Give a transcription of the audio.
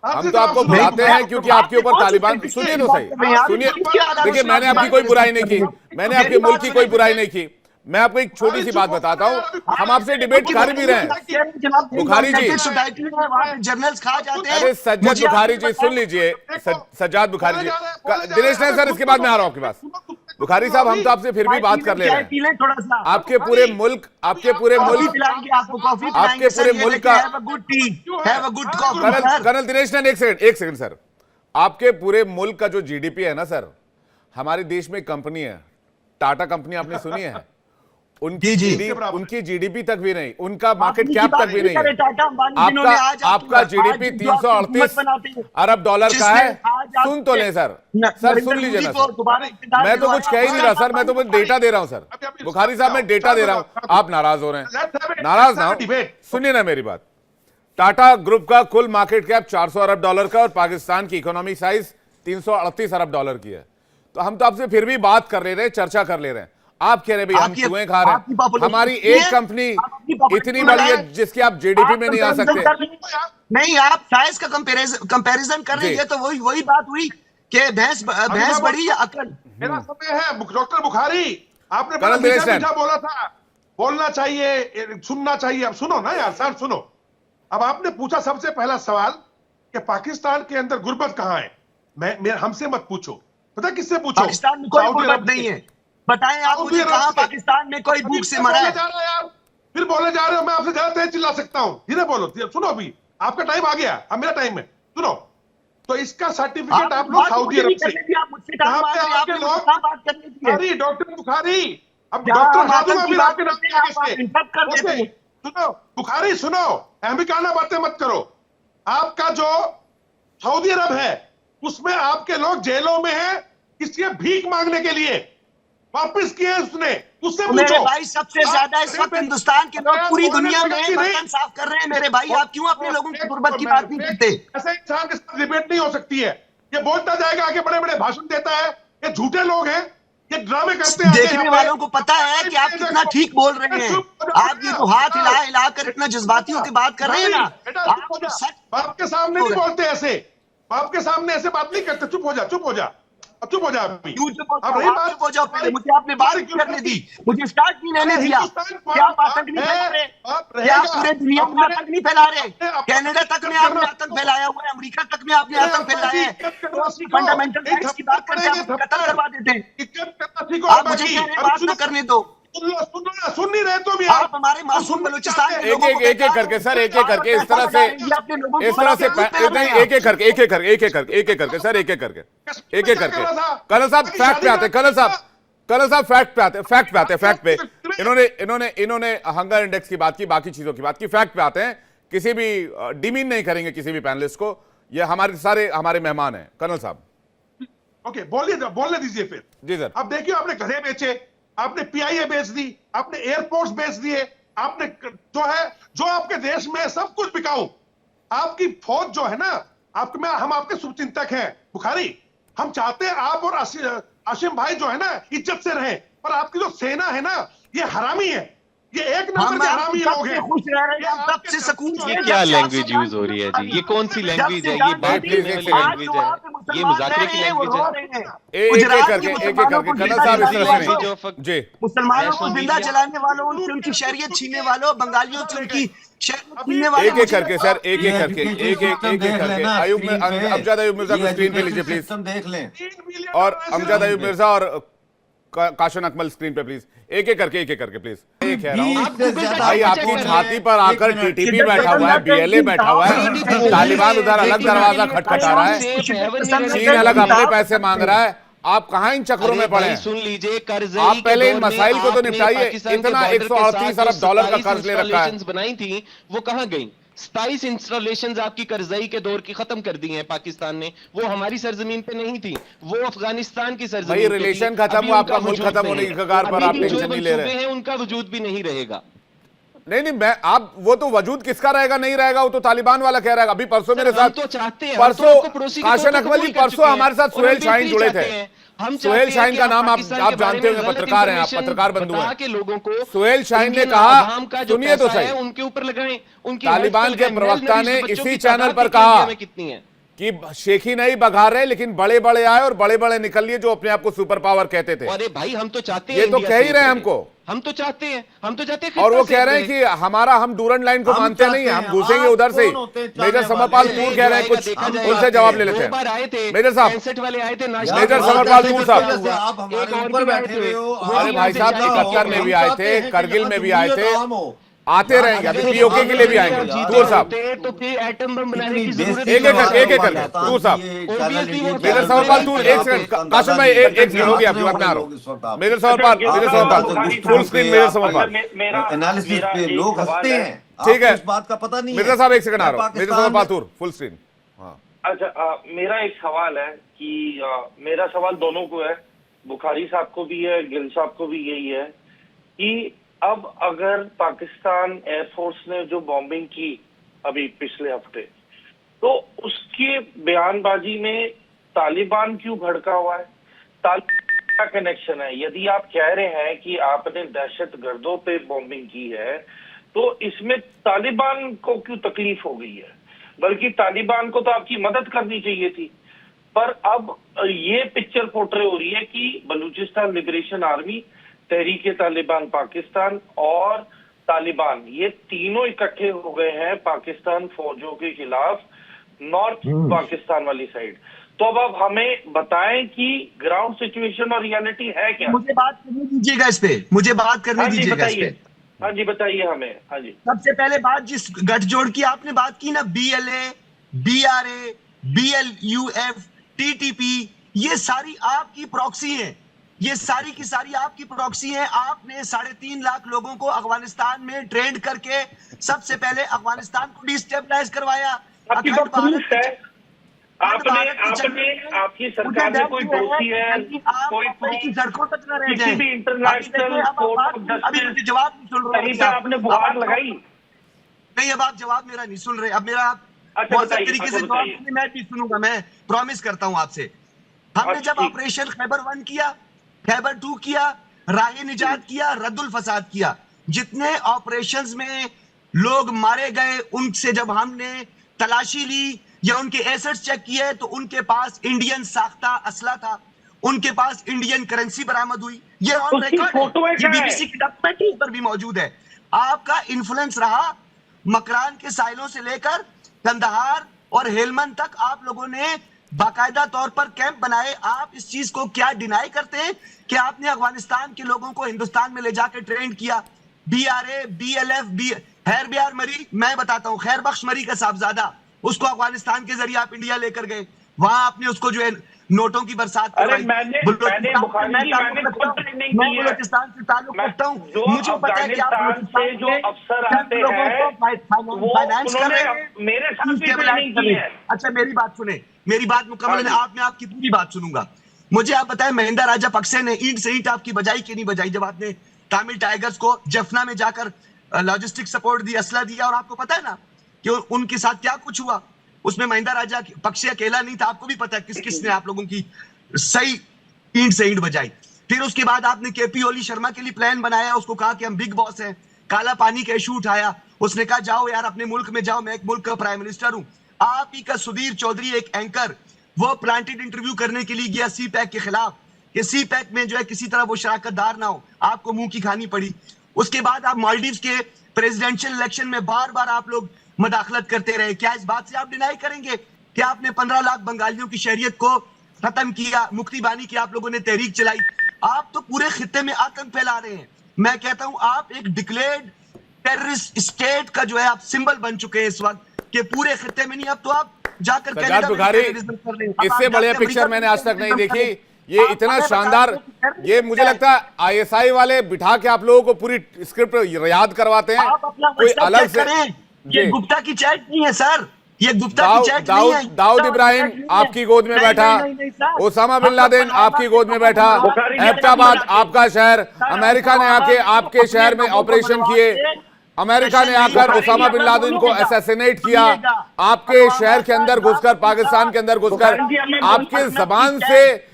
हम तो आपको बुलाते हैं क्योंकि आपके ऊपर तालिबान, सुनिए तो सही, सुनिए, देखिए मैंने आपकी कोई बुराई नहीं की, मैंने आपके मुल्क की कोई बुराई नहीं की। मैं आपको एक छोटी सी बात बताता हूँ, हम आपसे डिबेट कर भी रहे हैं बुखारी जी। जर्नल्स खा जाते हैं। अरे सज्जद बुखारी जी सुन लीजिए, सज्जाद बुखारी जी, दिनेश नहीं सर, इसके बाद मैं आ रहा हूँ आपके पास। बुखारी साहब हम तो आपसे फिर भी बात कर ले रहे हैं। आपके पूरे मुल्क का कर्नल दिनेश ने, एक सेकंड सर, आपके पूरे मुल्क का जो जीडीपी है ना सर, हमारे देश में कंपनी है टाटा कंपनी, आपने सुनी है? उनकी जीडीपी तक भी नहीं, उनका मार्केट कैप तक भी नहीं है। आपका जीडीपी 338 अरब डॉलर का है। सुन तो लें सर, सर सुन लीजिए ना सर, मैं तो कुछ कह ही नहीं रहा सर, मैं तो डेटा दे रहा हूं सर। बुखारी साहब मैं डेटा दे रहा हूं, आप नाराज हो रहे हैं, नाराज ना हो, सुनिए ना मेरी बात। टाटा ग्रुप का कुल मार्केट कैप 400 अरब डॉलर का और पाकिस्तान की इकोनॉमिक साइज 338 अरब डॉलर की है। तो हम तो आपसे फिर भी बात कर ले रहे हैं, चर्चा कर ले रहे हैं। आप कह रहे भाई हम चूहे खा रहे हैं, हमारी एक कंपनी इतनी बड़ी है जिसकी आप जीडीपी में नहीं आ सकते। नहीं, आप साइज का कंपैरिजन कर रहे हैं, तो वही बात हुई कि भैंस बड़ी या अकल। मेरा समय है डॉक्टर बुखारी, आपने बड़ा मीठा बोला था, बोलना चाहिए, सुनना चाहिए। अब सुनो ना यार सर, सुनो। अब आपने पूछा सबसे पहला सवाल कि पाकिस्तान के अंदर गुर्बत कहां है। मैं हमसे मत पूछो, पता किससे पूछो? पाकिस्तान में कोई गुर्बत नहीं है। बताएं आप मुझे, कहां पाकिस्तान में कोई भूख से मरा है? यार फिर बोले जा रहे हो, मैं आपसे ज्यादा तेज चिल्ला सकता हूं। धीरे बोलो, सुनो, अभी आपका टाइम आ गया, अब मेरा टाइम है। सुनो, तो इसका सर्टिफिकेट आप लोग सऊदी अरब से, अरे डॉक्टर बुखारी, अब डॉक्टर सुनो बुखारी, सुनो, अहमिकाना बातें मत करो। आपका जो सऊदी अरब है उसमें आपके लोग जेलों में हैं इसलिए भीख मांगने के लिए, वापस किए उसने, उससे पूछो। मेरे भाई सबसे ज्यादा इस वक्त हिंदुस्तान के लोग पूरी दुनिया में बर्तन साफ कर रहे हैं। मेरे भाई आप क्यों अपने लोगों की गुर्बत की बात नहीं करते? ऐसे इंसान के साथ डिबेट नहीं हो सकती है। ये बोलता जाएगा, आगे बड़े बड़े भाषण देता है, ये झूठे लोग हैं, ये ड्रामे करते हैं। देखने वालों को पता है कि आप कितना ठीक बोल रहे हैं। आप ये तो हाथ हिला हिला कर इतना जज्बाती होकर बात कर रहे हैं ना, बाप के सामने नहीं बोलते ऐसे, बाप के सामने ऐसे बात नहीं करते। चुप हो जा, चुप हो जा, अब चुप हो जा। चुप हो जाओ पहले, मुझे आपने बात करने दी, मुझे स्टार्ट नहीं रहने दिया। क्या आप आतंक नहीं फैला रहे? क्या पूरे दुनिया में आतंक नहीं फैला रहे? कनाडा तक में आपने आतंक फैलाया हुआ है, अमेरिका तक में आपने आतंक फैलाया है। तो फंडामेंटल राइट्स की बात करते हैं, कत्ल करवा देते हैं। आप मुझे कह रहे बात न करने दो। सुन नहीं रहे तो भी आप हमारे मासूम बलूचिस्तान के लोगों को एक एक करके सर, एक एक करके, इस तरह से नहीं, एक एक करके, एक एक करके, एक एक करके, एक एक करके सर, एक एक करके, एक एक करके। कर्नल साहब फैक्ट पे आते, कर्नल साहब फैक्ट पे आते, फैक्ट पे। इन्होंने हंगर इंडेक्स की बात की, बाकी चीजों की बात की, फैक्ट पे आते हैं। किसी भी डिमीन नहीं करेंगे किसी भी पैनलिस्ट को, ये हमारे मेहमान हैं। कर्नल साहब ओके, बोलने दीजिए फिर। जी सर। अब देखिए, आपने गधे बेचे, आपने पीआईए बेच दी, आपने एयरपोर्ट्स बेच दिए, आपने जो आपके देश में सब कुछ बिकाऊ। आपकी फौज जो है ना, हम आपके शुभचिंतक हैं बुखारी, हम चाहते हैं आप और आशिम भाई जो है ना इज्जत से रहें, पर आपकी जो सेना है ना ये हरामी है, ये एक नंबर के हरामी लोग हैं। खुश रह रहे हैं तब से सुकून। ये क्या लैंग्वेज यूज हो रही है जी? ये कौन सी लैंग्वेज है? ये बात करने वाली लैंग्वेज है? ये मुजाकरे की लैंग्वेज है? एक करके कर्नल साहब इस तरह से जी। मुसलमानों को जिंदा जलाने वालों से उनकी शरीयत छीनने वालों, बंगालियों से उनकी शरीयत छीनने वालों, एक एक करके सर, एक एक करके अमजद अयूब मिर्जा को स्क्रीन पे लीजिए प्लीज, देख लें। और अमजद अयूब मिर्जा और काशन अकमल स्क्रीन पे प्लीज, एक एक करके प्लीज। ये कह रहा हूं भाई, आपकी छाती पर आकर टीटीपी बैठा हुआ है, बीएलए बैठा हुआ है, तालिबान उधर अलग दरवाजा खटखटा रहा है, चीन अलग अपने पैसे मांग रहा है। आप कहां इन चक्रों में पड़े हैं? सुन लीजिए, कर्ज आप पहले इन मसाइल को तो निपटाइए। इतना 138 अरब डॉलर का कर्ज ले रखा है, बनाई थी वो कहां गई? 27 इंस्टॉलेशंस आपकी करजई के दौर की खत्म कर दी हैं पाकिस्तान ने। वो हमारी सरजमीन पे नहीं थी, वो अफगानिस्तान की सरजमीन पे थी। रिलेशन खत्म हुआ, आपका मुल्क खत्म होने की कगार पर, आप टेंशन नहीं ले रहे हैं। उनका वजूद भी नहीं रहेगा। नहीं, आप वो तो वजूद किसका रहेगा नहीं रहेगा, वो तो तालिबान वाला कह रहा है। अभी परसों मेरे साथ तो चाहते हैं, परसों काशन अकमल जी, परसों हमारे साथ सुहेल शाहीन जुड़े थे। सुहेल शाहीन का नाम आप जानते होंगे, पत्रकार हैं आप, पत्रकार बंधु हैं लोगों को। सुहेल शाहीन ने कहा, सुनिए तो सही, उनके ऊपर लगाएं। उनकी तालिबान के प्रवक्ता ने इसी चैनल पर कहा, कितनी है कि शेखी नहीं बघार रहे, लेकिन बड़े बड़े आए और बड़े बड़े निकल लिए जो अपने आप को सुपर पावर कहते थे। अरे भाई हम तो चाहते हैं, ये तो इंडिया कह ही safe रहे हैं रहे। हमको। हम तो चाहते हैं और वो खिता कह रहे हैं safe कि हमारा, हम डूरन लाइन को हम मानते नहीं है, हम चाहते हैं। घुसेंगे आप उधर से ही। कौन होते हैं मेजर चाहने समरपाल वाले? तूर कह रहे हैं, कुछ देखा जाएगा। उनसे जवाब ले लेते दो हैं। बार आए थे, मेजर साहब, 65 वाले आए थे, मेजर समरपाल तूर साहब। आप हमारे ऊपर बैठे हुए हो। अरे भाई साहब, 71 में भी आए थे, करगिल में भी आए थे, आते रहेंगे, अभी पीओके के लिए भी आएंगे। तूर साहब, तो फिर एटम बम बनाने की इतनी जरूरत एक एक करके तूर साहब, मेजर समरपाल तूर, एक सेकंड काशिम भाई, एक सेकंड हो गया आपकी बात में आ रहा हूं। Major Samarpal, major Samarpal full screen, major Samarpal analysis पे लोग हंसते हैं। ठीक है। आपको इस बात का पता नहीं है। मेजर साहब एक सेकंड आ रहा हूं, मेजर पाकिस्तान समरपाल तूर फुल स्क्रीन। हाँ, अच्छा, मेरा एक सवाल है कि मेरा सवाल दोनों को है, बुखारी साहब को भी है, गिल साहब को भी यही है कि अब अगर पाकिस्तान एयरफोर्स ने जो बॉम्बिंग की अभी पिछले हफ्ते, तो उसके बयानबाजी में तालिबान क्यों भड़का हुआ है? तालिबान का कनेक्शन है? यदि आप कह रहे हैं कि आपने दहशतगर्दों पे बॉम्बिंग की है, तो इसमें तालिबान को क्यों तकलीफ हो गई है? बल्कि तालिबान को तो आपकी मदद करनी चाहिए थी। पर अब ये पिक्चर पोर्ट्रे हो रही है कि बलूचिस्तान लिबरेशन आर्मी, तहरीक तालिबान पाकिस्तान और तालिबान, ये तीनों इकट्ठे हो गए हैं पाकिस्तान फौजों के खिलाफ नॉर्थ पाकिस्तान वाली साइड। तो अब आप हमें बताएं कि ग्राउंड सिचुएशन और रियलिटी है क्या? मुझे बात करने दीजिएगा इस पे, मुझे बात करने हाँ जी दीजिएगा इस बताइए, पे। हाँ जी बताइए हमें। हाँ जी, सबसे पहले बात, जिस गठजोड़ की आपने बात की ना, BLA, BRA, BLUF, TTP, ये सारी आपकी प्रॉक्सी हैं। ये सारी की सारी आपकी प्रॉक्सी हैं। आपने 3.5 लाख लोगों को अफगानिस्तान में ट्रेंड करके सबसे पहले अफगानिस्तान को डिस्टेबलाइज करवाया। आपकी अखंड बात प्रूफ है। अखंड भारत की आपकी सरकार ने कोई दोषी है, कोई की सड़कों तक न रह किसी जाए। भी इंटरनेशनल कोर्ट ऑफ अभी मुझे जस्टिस जवाब नहीं सुन रहे कहीं पे आपने बुहार लगाई? नहीं, अब आप जवाब मेरा नहीं सुन रहे। अब मेरा आप अच्छा, बहुत बताइए, तरीके से अच्छा, जवाब बताइए। सुनिए, मैं भी सुनूंगा, मैं प्रॉमिस करता हूं आपसे। हमने अच्छा, जब ठीक। ऑपरेशन खैबर 1 किया, खैबर 2 किया, राह निजात किया, रद्दुल फसाद किया, जितने ऑपरेशंस में लोग मारे गए, उनसे जब हमने तलाशी ली या उनके एसेट्स चेक किए, तो उनके पास इंडियन साख्ता असला था, उनके पास इंडियन करेंसी बरामद हुई। ये ऑन उसकी रिकॉर्ड फोटो है, है, क्या है? BBC की डॉक्यूमेंट्री पर भी मौजूद है। आपका इन्फ्लुएंस रहा मकरान के साइलों से लेकर कंदहार और हेलमंद तक, आप लोगों ने बाकायदा तौर पर कैंप बनाए। आप इस चीज को क्या डिनाई करते हैं कि आपने अफगानिस्तान के लोगों को हिंदुस्तान में ले जाकर ट्रेन किया? BRA, BLF, खैर बियार मरी, मैं बताता हूं, खैर बख्श मरी का साहबजादा, उसको अफगानिस्तान के जरिए आप इंडिया लेकर गए। वहां आपने उसको जो है नोटों की बरसात अरे करवाई। मैंने बलूचिस्तान बुखारी से जी, ताल्लुक मैंने रखता हूं। खुद ट्रेनिंग मैं की है। बलूचिस्तान से ताल्लुक मैं- रखता हूं। जो मुझे पता है कि आप अफगानिस्तान से जो अफसर चंद आते लोगों हैं, को वो फाइनेंस कर रहे उन्होंने हैं, मेरे साथ भी stabilize ट्रेनिंग कर की रहे है। हैं। अच्छा, मेरी बात सुने, मेरी बात मुकम्मल हाँ है, जी। आप मैं आपकी पूरी बात सुनूंगा। मुझे आप बताएं, महिंदा राजा पक्से ने ईंट से ईंट आपकी बजाई कि नहीं बजाई? जब आपने तमिल टाइगर्स को जफना में जाकर लॉजिस्टिक सपोर्ट दी, असला दिया, और आपको पता है ना कि उनके साथ क्या कुछ हुआ? उसमें महिंदा राजा पक्से अकेला नहीं था, आपको भी पता है किस किसने आप लोगों की सही ईंट से ईंट बजाई। फिर उसके बाद आपने KP ओली शर्मा के लिए प्लान बनाया, उसको कहा कि हम बिग बॉस हैं, काला पानी का इशू उठाया, उसने कहा जाओ यार अपने मुल्क में जाओ, मैं एक मुल्क का प्राइम मिनिस्टर हूं। आप ही का सुधीर चौधरी, एक एंकर, वो प्लांटेड इंटरव्यू करने के लिए गया CPAC के खिलाफ, कि CPAC में जो है किसी तरह वो शराकतदार ना हो, आपको मुंह की खानी पड़ी। उसके बाद आप मालदीव्स के प्रेसिडेंशियल इलेक्शन में बार बार आप लोग मदाखलत करते रहे। क्या इस बात से आप डिनाई करेंगे कि आपने 15 लाख बंगालियों की शहरियत को खत्म किया, मुक्ति बानी की आप लोगों ने तहरीक चलाई? आप तो पूरे खित्ते में आतंक फैला रहे हैं। मैं कहता हूं आप एक डिक्लेयर्ड टेररिस्ट स्टेट का जो है आप सिंबल बन चुके हैं इस वक्त, कि पूरे खित्ते में नहीं, अब तो आप जाकर सज्जाद कनाडा में बुखारी, terrorism कर रहे हैं। अब आप इससे बढ़िया जाकर पिक्चर अमेरिका मैंने में आज तक नहीं terrorism देखी। कर रहे हैं। ये आप इतना हमें शानदार, बताइए कि terrorism ये मुझे क्या है? लगता है ISI वाले बिठा के आप लोगों को पूरी स्क्रिप्ट याद करवाते हैं, आप अपना कोई WhatsApp अलग चेक से। करें। ये जी। गुप्ता की चैट नहीं है सर, ये गुप्ता की चैट नहीं है। दाऊद इब्राहिम आपकी गोद में बैठा, ओसामा बिन लादेन आपकी गोद में बैठा, एबटाबाद आपका शहर, अमेरिका ने आके आपके शहर में ऑपरेशन किए, अमेरिका ने आकर ओसामा बिन लादेन को असैसिनेट किया, आपके शहर के अंदर घुसकर, पाकिस्तान के अंदर घुसकर, आपके जबान से